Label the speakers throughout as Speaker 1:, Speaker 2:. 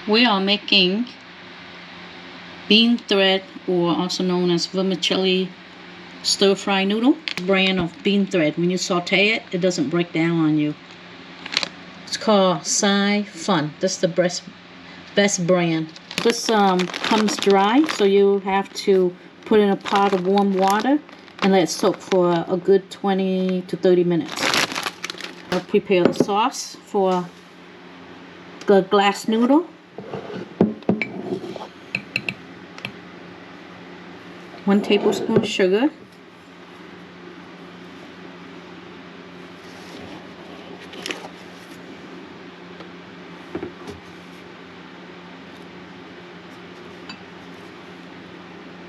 Speaker 1: We are making bean thread, or also known as vermicelli stir-fry noodle. Brand of bean thread. When you saute it, it doesn't break down on you. It's called Sai Fun. This is the best brand. This comes dry, so you have to put in a pot of warm water and let it soak for a good 20 to 30 minutes. I'll prepare the sauce for the glass noodle. 1 tablespoon sugar.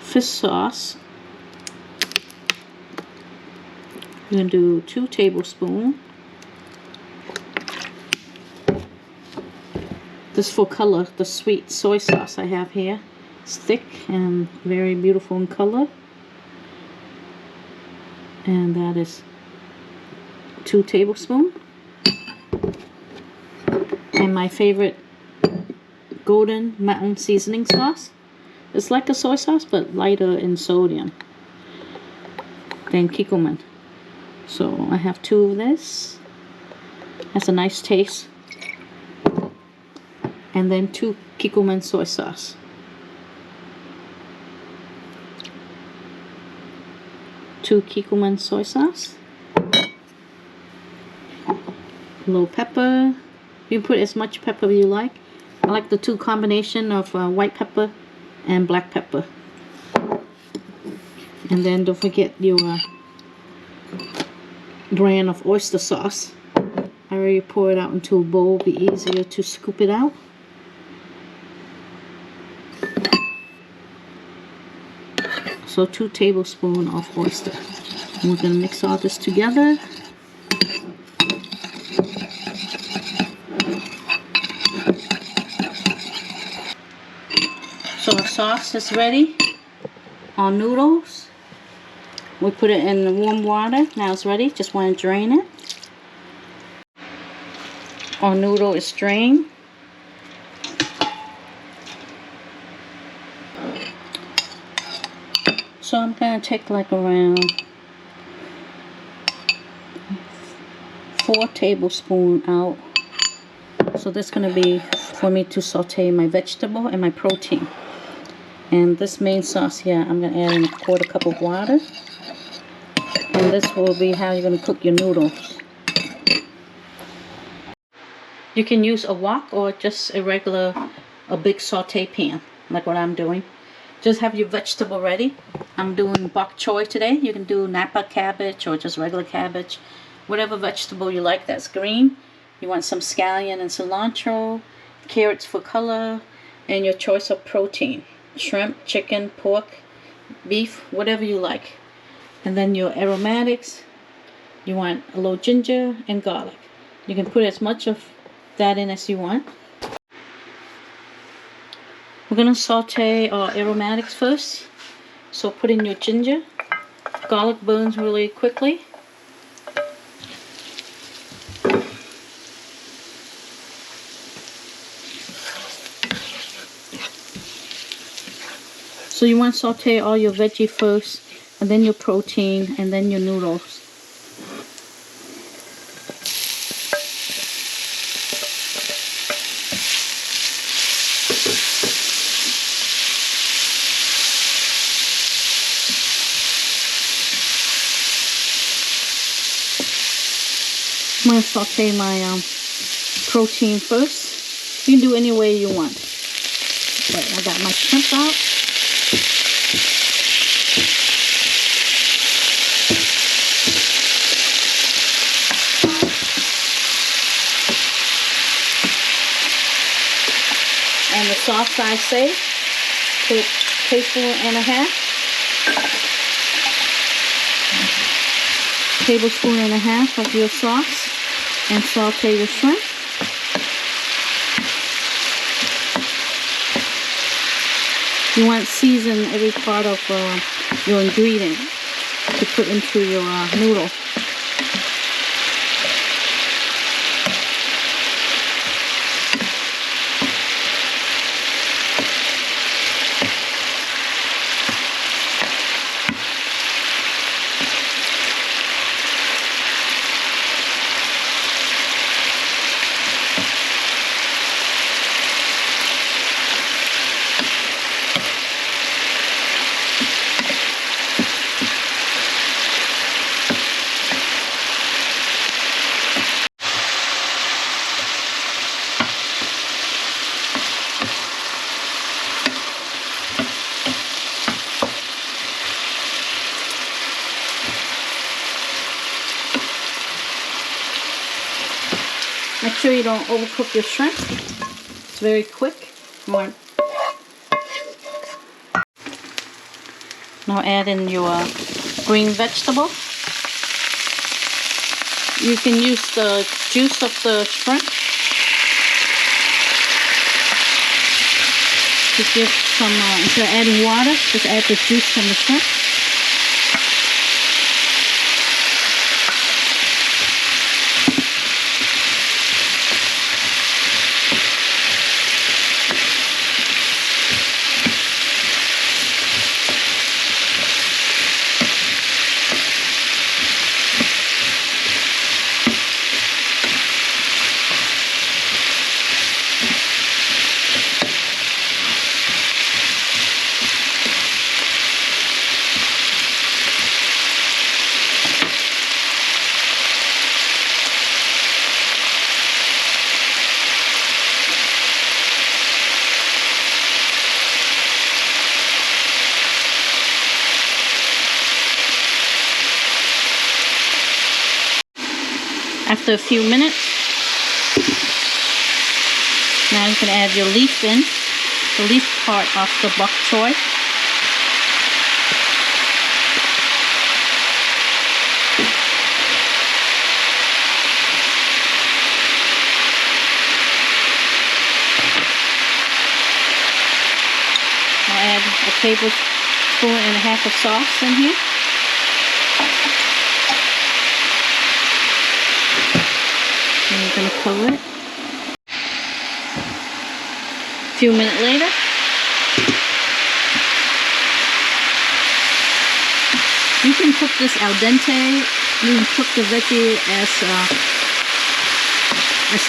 Speaker 1: Fish sauce. You're going to do 2 tablespoons. This for color, the sweet soy sauce I have here. It's thick and very beautiful in color. And that is 2 tablespoons. And my favorite golden mountain seasoning sauce. It's like a soy sauce, but lighter in sodium than Kikkoman. So I have 2 of this. Has a nice taste. And then 2 Kikkoman soy sauce. Two Kikkoman soy sauce. A little pepper. You can put as much pepper as you like. I like the 2 combination of white pepper and black pepper. And then don't forget your brand of oyster sauce. I already pour it out into a bowl. It'll be easier to scoop it out. So 2 tablespoons of oyster. And we're going to mix all this together. So our sauce is ready. Our noodles, we put it in the warm water. Now it's ready. Just want to drain it. Our noodle is drained. So I'm going to take like around 4 tablespoons out. So this is going to be for me to saute my vegetable and my protein. And this main sauce here, I'm going to add in a 1/4 cup of water. And this will be how you're going to cook your noodles. You can use a wok or just a big saute pan, like what I'm doing. Just have your vegetable ready. I'm doing bok choy today. You can do napa cabbage or just regular cabbage. Whatever vegetable you like that's green. You want some scallion and cilantro, carrots for color, and your choice of protein. Shrimp, chicken, pork, beef, whatever you like. And then your aromatics. You want a little ginger and garlic. You can put as much of that in as you want. We're going to saute our aromatics first. So put in your ginger. Garlic burns really quickly. So you want to saute all your veggie first, and then your protein, and then your noodles. I'm going to saute my protein first. You can do any way you want. But I got my shrimp out. And the sauce I say, put 1.5 tablespoons. 1.5 tablespoons of your sauce. And saute your shrimp. You want to season every part of your ingredient to put into your noodle. sure you don't overcook your shrimp. It's very quick. Now add in your green vegetable. You can use the juice of the shrimp to give some, instead of adding water, just add the juice from the shrimp. After a few minutes, now you can add your leaf in, the leaf part of the bok choy. I'll add a tablespoon and a half of sauce in here. And you're going to cover it. A few minutes later, you can cook this al dente. You can cook the veggie as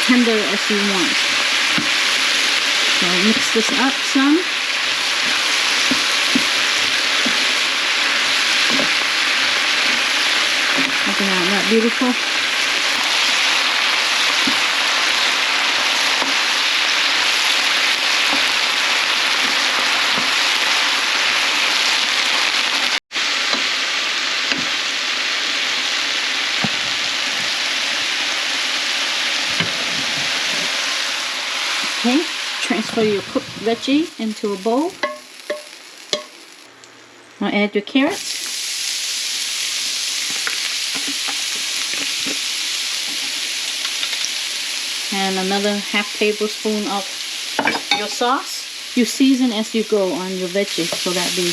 Speaker 1: tender as you want. So mix this up some. Looking at that beautiful. Okay, transfer your cooked veggie into a bowl. Now add your carrots. And another half tablespoon of your sauce. You season as you go on your veggie so that be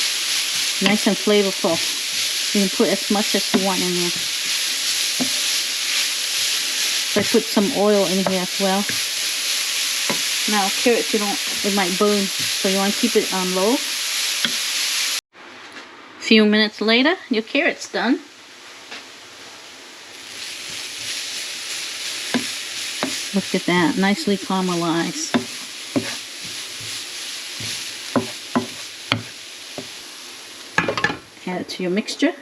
Speaker 1: nice and flavorful. You can put as much as you want in there. So I put some oil in here as well. Now carrots, it might burn, so you want to keep it on low. A few minutes later, your carrot's done. Look at that, nicely caramelized. Add it to your mixture.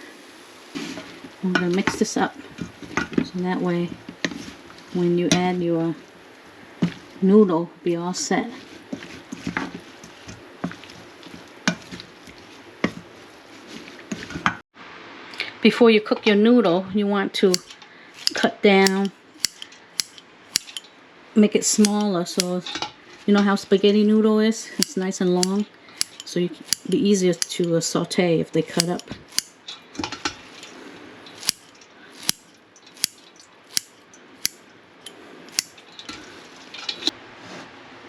Speaker 1: I'm going to mix this up so that way when you add your noodle, be all set. Before you cook your noodle, you want to cut down, make it smaller, so you know how spaghetti noodle is? It's nice and long, so it can be easier to saute if they cut up.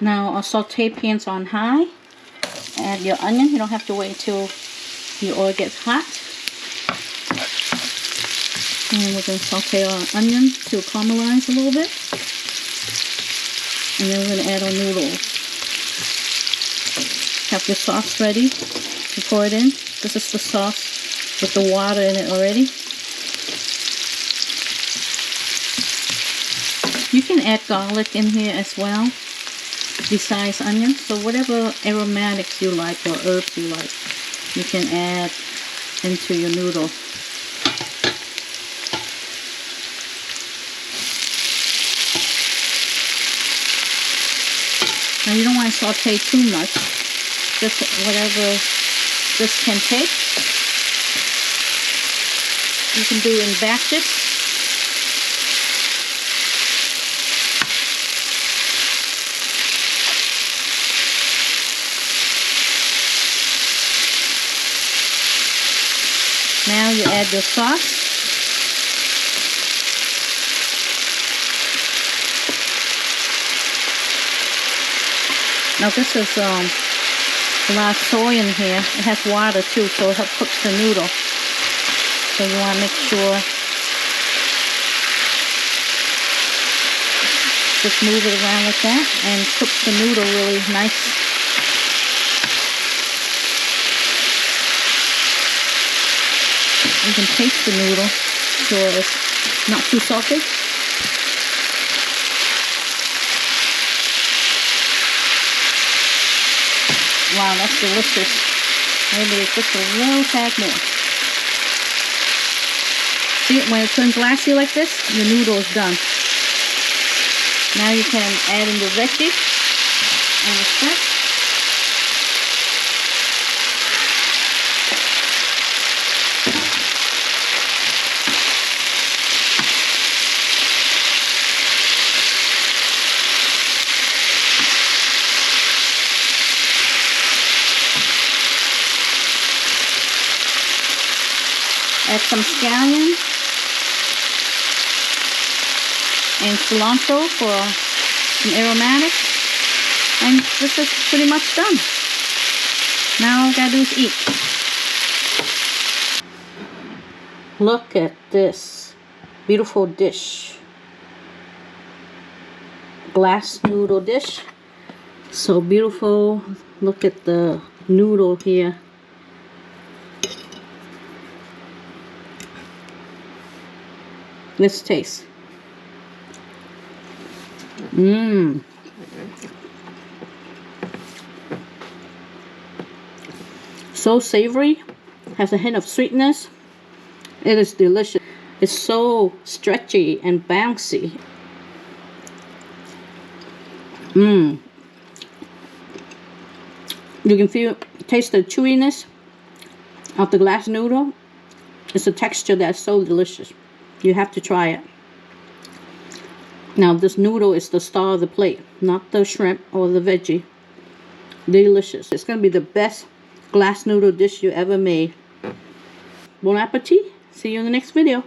Speaker 1: Now our saute pan's on high. Add your onion. You don't have to wait until your oil gets hot. And we're going to saute our onion to caramelize a little bit. And then we're going to add our noodles. Have your sauce ready to pour it in. This is the sauce with the water in it already. You can add garlic in here as well, besides onion. So whatever aromatics you like or herbs you like, you can add into your noodle. Now you don't want to saute too much, just whatever this can take. You can do in batches. add the sauce. Now this is a lot of soy in here. It has water too, so it helps cook the noodle. So you want to make sure, just move it around like that and cook the noodle really nice. You can taste the noodle so it's not too salty. Wow, that's delicious. Maybe it's just a little tad more. See, when it turns glassy like this, the noodle is done. Now you can add in the veggie and the stuff. Add some scallion and cilantro for some aromatics, and this is pretty much done. Now all I gotta do is eat. Look at this beautiful dish. Glass noodle dish. So beautiful. Look at the noodle here. Let's taste. Mmm. So savory. Has a hint of sweetness. It is delicious. It's so stretchy and bouncy. Mmm. You can taste the chewiness of the glass noodle. It's a texture that's so delicious. You have to try it. Now this noodle is the star of the plate, not the shrimp or the veggie. Delicious. It's going to be the best glass noodle dish you ever made. Bon appetit. See you in the next video.